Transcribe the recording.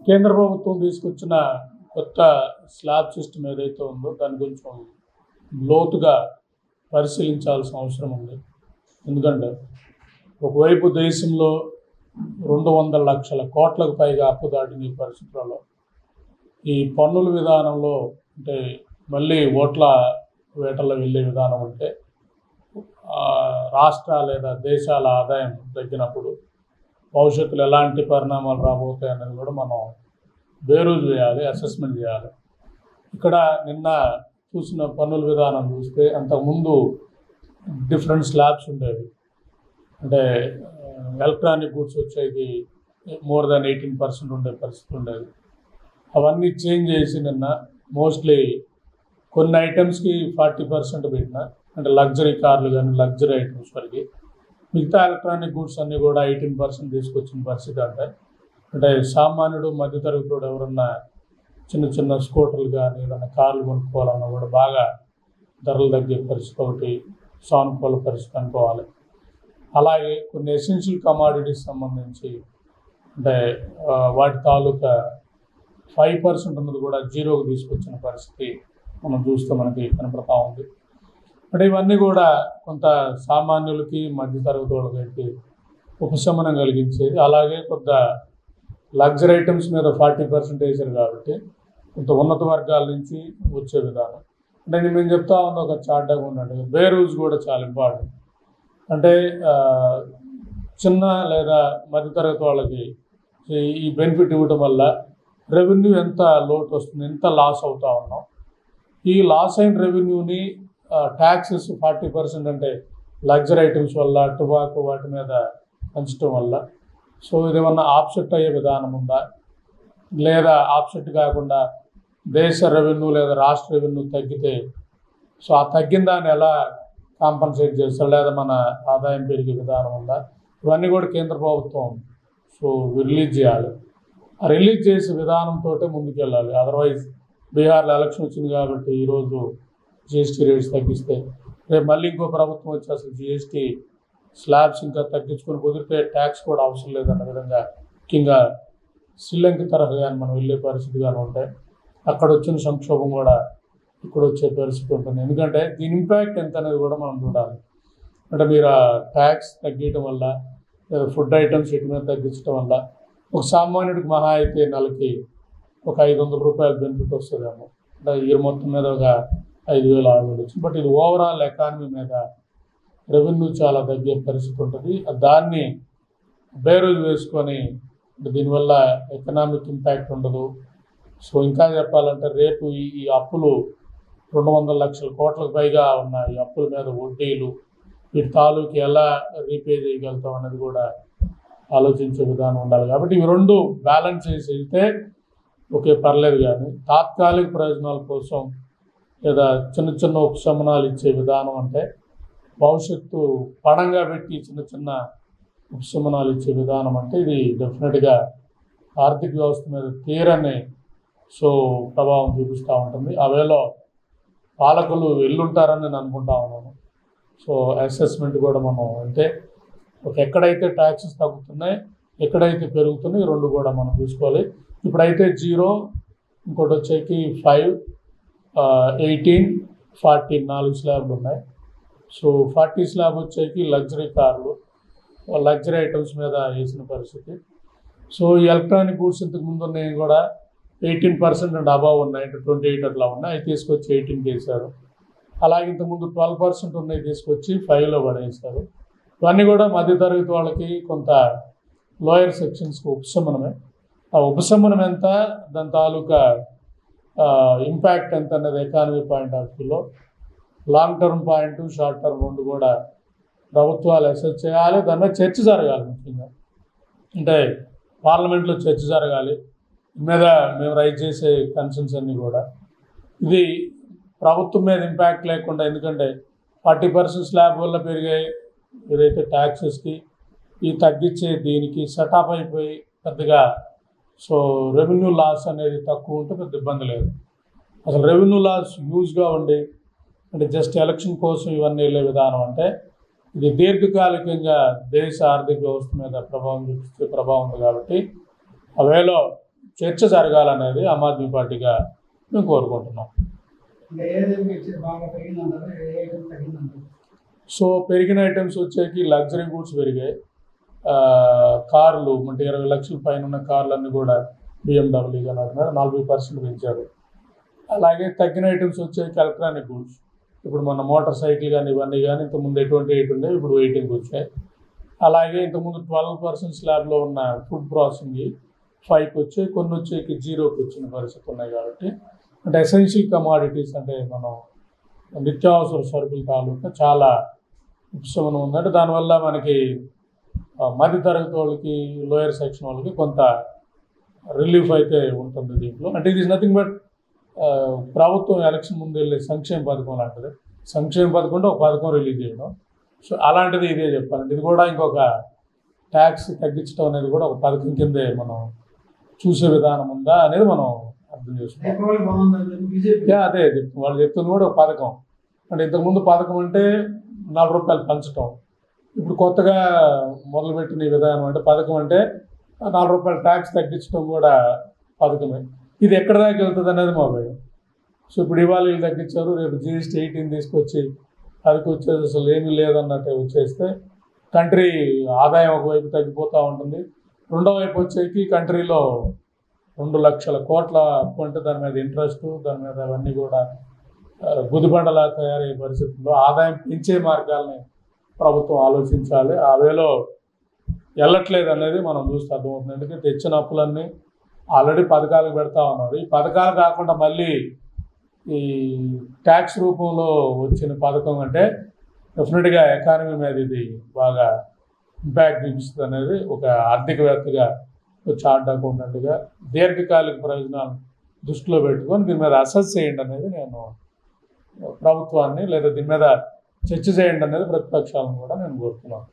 కేంద్ర ప్రభుత్వం తీసుకొచ్చిన కొత్త స్లాబ్ సిస్టమ్ ఏదైతే ఉందో దాని కొంచెం లోతుగా పరిశీలించాల్సిన అవసరం ఉంది. ఎందుకంటే ఒకవైపు దేశంలో 200 లక్షల కోట్లకు పైగా అప్పు దాటిన ఈ పరిస్థితులలో ఈ పన్నుల విధానంలో అంటే మళ్ళీ ఓట్ల వేటల్లో వెళ్ళే విధానం ఉంటే రాష్ట్ర లేదా దేశాల ఆదాయం తగ్గినప్పుడు భవిష్యత్తులో ఎలాంటి పరిణామాలు రాబోతాయి అనేది కూడా మనం బేరోజు చేయాలి, అసెస్మెంట్ చేయాలి. ఇక్కడ నిన్న చూసిన పన్నుల విధానం చూస్తే అంతకుముందు డిఫరెంట్ స్లాబ్స్ ఉండేవి. అంటే ఎలక్ట్రానిక్ గూడ్స్ వచ్చేది మోర్ దాన్ 18% ఉండే పరిస్థితి ఉండేది. అవన్నీ చేంజ్ చేసి నిన్న మోస్ట్లీ కొన్ని ఐటమ్స్కి 40% పెట్టిన, అంటే లగ్జరీ కార్లు కానీ లగ్జరీ ఐటమ్స్ వరకు. మిగతా ఎలక్ట్రానిక్ గూడ్స్ అన్నీ కూడా 18% తీసుకొచ్చిన పరిస్థితి. అంటే సామాన్యుడు మధ్యతరగతిలో ఎవరన్నా చిన్న చిన్న స్కూటర్లు కానీ ఏదైనా కార్లు కొనుక్కోవాలన్నా కూడా బాగా ధరలు తగ్గే పరిస్థితి ఒకటి సానుకూల పరిస్థితి అనుకోవాలి. అలాగే కొన్ని ఎసెన్షియల్ కమాడిటీస్ సంబంధించి అంటే వాటి తాలూకా 5% ఉన్నది కూడా జీరోకి తీసుకొచ్చిన పరిస్థితి మనం చూస్తే మనకి కనపడతా ఉంది. అంటే ఇవన్నీ కూడా కొంత సామాన్యులకి మధ్యతరగతి వాళ్ళకి ఉపశమనం కలిగించేది. అలాగే కొంత లగ్జరీ ఐటమ్స్ మీద 40% వేసారు కాబట్టి కొంత ఉన్నత వర్గాల నుంచి వచ్చే విధానం. అంటే మేము చెప్తా ఉన్న ఒక చార్ట్గా ఉన్నట్టు బేరూజ్ కూడా చాలా ఇంపార్టెంట్. అంటే చిన్న లేదా మధ్యతరగతి వాళ్ళకి ఈ బెనిఫిట్ ఇవ్వడం వల్ల రెవెన్యూ ఎంత లోటు వస్తుంది, ఎంత లాస్ అవుతా ఉన్నాం. ఈ లాస్ అయిన రెవెన్యూని ట్యాక్సెస్ 40% అంటే లగ్జరీ ఐటమ్స్ వల్ల టొబాకో వాటి మీద పెంచడం వల్ల సో ఇదేమన్నా ఆప్సెట్ అయ్యే విధానం ఉందా, లేదా ఆప్సెట్ కాకుండా దేశ రెవెన్యూ లేదా రాష్ట్ర రెవెన్యూ తగ్గితే సో ఆ తగ్గిన దాన్ని ఎలా కాంపన్సేట్ చేస్తారు, లేదా మన ఆదాయం పెరిగే విధానం ఉందా, ఇవన్నీ కూడా కేంద్ర ప్రభుత్వం సో రిలీజ్ చేయాలి. ఆ రిలీజ్ చేసే విధానంతో ముందుకెళ్ళాలి. అదర్వైజ్ బీహార్లో ఎలక్షన్ వచ్చింది కాబట్టి ఈరోజు జిఎస్టీ రేట్స్ తగ్గిస్తే రేపు మళ్ళీ ఇంకో ప్రభుత్వం వచ్చి అసలు జిఎస్టీ స్లాబ్స్ ఇంకా తగ్గించుకొని కుదిరితే ట్యాక్స్ కూడా అవసరం లేదన్న విధంగా ముఖ్యంగా శ్రీలంక తరహా కానీ మనం వెళ్ళే పరిస్థితి కానీ ఉంటే అక్కడ వచ్చిన సంక్షోభం కూడా ఇక్కడ వచ్చే పరిస్థితి ఉంటుంది. ఎందుకంటే దీని ఇంపాక్ట్ ఎంత అనేది కూడా మనం చూడాలి. అంటే మీరు ఆ ట్యాక్స్ తగ్గించడం వల్ల లేదా ఫుడ్ ఐటమ్స్ వీటి మీద తగ్గించడం వల్ల ఒక సామాన్యుడికి మహా అయితే నెలకి ఒక 500 రూపాయలు బెనిఫిట్ వస్తుందేమో, అంటే ఇయర్ మొత్తం మీద ఒక 5,000 6,000 వచ్చింది. బట్ ఇది ఓవరాల్ ఎకానమీ మీద రెవెన్యూ చాలా తగ్గే పరిస్థితి ఉంటుంది. దాన్ని బేరోజు వేసుకొని దీనివల్ల ఎకనామిక్ ఇంపాక్ట్ ఉండదు. సో ఇంకా చెప్పాలంటే రేపు ఈ అప్పులు 200 లక్షల కోట్లకు పైగా ఉన్న ఈ అప్పుల మీద వడ్డీలు వీటి తాలూకు ఎలా రీపే చేయగలుగుతాం అనేది కూడా ఆలోచించే విధానం ఉండాలి. కాబట్టి ఇవి రెండు బ్యాలెన్స్ చేసి వెళ్తే ఓకే పర్లేదు. కానీ తాత్కాలిక ప్రయోజనాల కోసం లేదా చిన్న చిన్న ఉపశమనాలు ఇచ్చే విధానం అంటే భవిష్యత్తు పణంగా పెట్టి చిన్న చిన్న ఉపశమనాలు ఇచ్చే విధానం అంటే ఇది డెఫినెట్గా ఆర్థిక వ్యవస్థ మీద తీరని సో ప్రభావం చూపిస్తూ ఉంటుంది. అవేలో పాలకులు వెళ్ళుంటారని నేను అనుకుంటా ఉన్నాను. సో అసెస్మెంట్ కూడా మనం అంటే ఎక్కడైతే ట్యాక్సెస్ తగ్గుతున్నాయి, ఎక్కడైతే పెరుగుతున్నాయి, రెండు కూడా మనం చూసుకోవాలి. ఇప్పుడైతే 0, ఇంకోటి వచ్చేకి 5, 18, 40 4 స్లాబ్లు ఉన్నాయి. సో 40 స్లాబ్ వచ్చేకి లగ్జరీ కార్లు లగ్జరీ ఐటమ్స్ మీద వేసిన పరిస్థితి. సో ఈ ఎలక్ట్రానిక్ గూడ్స్ ఇంతకుముందు ఉన్నాయి కూడా 18% అండ్ అబవ్ ఉన్నాయి, అంటే 28 అట్లా ఉన్నాయి, అవి తీసుకొచ్చి 18కి వేశారు. అలాగే ఇంతకుముందు 12% ఉన్నాయి తీసుకొచ్చి 5లో పడేశారు. ఇవన్నీ కూడా మధ్యతరగతి వాళ్ళకి కొంత లోయర్ సెక్షన్స్కి ఉపశమనమే. ఆ ఉపశమనం ఎంత, దాని తాలూకా ఇంపాక్ట్ ఎంత అనేది ఎకానమీ పాయింట్ ఆఫ్ వ్యూలో long term point short term రెండు కూడా ప్రభుత్వాలు అసెస్ చేయాలి. దాని మీద చర్చ జరగాలి. ముఖ్యంగా అంటే పార్లమెంట్లో చర్చ జరగాలి. దీని మీద మేము రైజ్ చేసే కన్సర్న్స్ అన్నీ కూడా ఇది ప్రభుత్వం మీద ఇంపాక్ట్ లేకుండా, ఎందుకంటే 40% స్లాబ్ వల్ల పెరిగే ఏదైతే ట్యాక్సెస్కి ఈ తగ్గించే దీనికి సెటప్ అయిపోయి పెద్దగా సో రెవెన్యూ లాస్ అనేది తక్కువ ఉంటే పెద్ద ఇబ్బంది లేదు. అసలు రెవెన్యూ లాస్ యూజ్గా ఉండి అంటే జస్ట్ ఎలక్షన్ కోసం ఇవన్నీ వెళ్ళే విధానం అంటే ఇది దీర్ఘకాలికంగా దేశ ఆర్థిక వ్యవస్థ మీద ప్రభావం చూపిస్తే ప్రభావం ఉంది. కాబట్టి అవేలో చర్చ జరగాలనేది ఆమ్ ఆద్మీ పార్టీగా మేము కోరుకుంటున్నాం. సో పెరిగిన ఐటమ్స్ వచ్చేకి లగ్జరీ గూడ్స్ పెరిగాయి. కార్లు అంటే 20 లక్షల పైన ఉన్న కార్లన్నీ కూడా BMW కానీ 40% పెంచారు. అలాగే తగ్గిన ఐటమ్స్ వచ్చేకి ఎలక్ట్రానిక్ గూడ్స్. ఇప్పుడు మన మోటార్ సైకిల్ కానీ ఇవన్నీ కానీ ఇంతకుముందు 28 ఉండేవి, ఇప్పుడు 18 వచ్చాయి. అలాగే ఇంతకుముందు 12% స్లాబ్లో ఉన్న ఫుడ్ ప్రాసెసింగ్ 5కి వచ్చాయి, కొన్ని వచ్చేకి 0కి వచ్చిన పరిస్థితి ఉన్నాయి. కాబట్టి అంటే ఎసెన్షియల్ కమాడిటీస్ అంటే మనం నిత్యావసర సరుకుల తాలూకా చాలా ఉపశమనం ఉందంటే దానివల్ల మనకి మధ్యతరగతి వాళ్ళకి, లోయర్ సెక్షన్ వాళ్ళకి కొంత రిలీఫ్ అయితే ఉంటుంది దీంట్లో. అంటే ఇట్ ఈస్ నథింగ్ బట్ ప్రభుత్వం ఎలక్షన్ ముందు వెళ్ళే సంక్షేమ పథకం లాంటిది. సంక్షేమ పథకం అంటే ఒక పథకం రిలీజ్ చేయడం. సో అలాంటిది ఇదే చెప్పాలంటే ఇది కూడా ఇంకొక ట్యాక్స్ తగ్గించడం అనేది కూడా ఒక పథకం కిందే మనం చూసే విధానం ఉందా అనేది మనం అర్థం చేసుకోవాలి. అదే వాళ్ళు చెప్తుంది కూడా ఒక పథకం. అంటే ఇంతకుముందు పథకం అంటే ₹4 పంచడం, ఇప్పుడు కొత్తగా మొదలుపెట్టిన ఈ విధానం అంటే పథకం అంటే ₹4 ట్యాక్స్ తగ్గించడం కూడా పథకమే. ఇది ఎక్కడ దాకా వెళ్తుంది అనేది మా భయం. సో ఇప్పుడు ఇవాళ వీళ్ళు తగ్గించారు, రేపు GST 18 తీసుకొచ్చి అదికి వచ్చేసి అసలు ఏమీ లేదన్నట్టే వచ్చేస్తే కంట్రీ ఆదాయం ఒకవైపు తగ్గిపోతూ ఉంటుంది. రెండో వైపు వచ్చేకి కంట్రీలో 2 లక్షల కోట్ల అప్పు అంటే దాని మీద ఇంట్రెస్ట్, దాని మీద అవన్నీ కూడా గుదిబండలా తయారయ్యే పరిస్థితుల్లో ఆదాయం పెంచే మార్గాల్ని ప్రభుత్వం ఆలోచించాలి. ఆ వేలో వెళ్ళట్లేదు అనేది మనం చూస్తే అర్థమవుతుంది. ఎందుకంటే తెచ్చిన అప్పులన్నీ ఆల్రెడీ పథకాలకు పెడతా ఉన్నారు. ఈ పథకాలు కాకుండా మళ్ళీ ఈ ట్యాక్స్ రూపంలో వచ్చిన పథకం అంటే డెఫినెట్గా ఎకానమీ మీద ఇది బాగా ఇంపాక్ట్ చూపిస్తుంది అనేది ఒక ఆర్థికవేత్తగా, చార్ట్ అకౌంటెంట్గా దీర్ఘకాలిక ప్రయోజనాలను దృష్టిలో పెట్టుకొని దీని మీద అసెస్ చేయండి అనేది నేను ప్రభుత్వాన్ని, లేదా దీని మీద చర్చ చేయండి అనేది ప్రతిపక్షాలను కూడా నేను కోరుతున్నాను.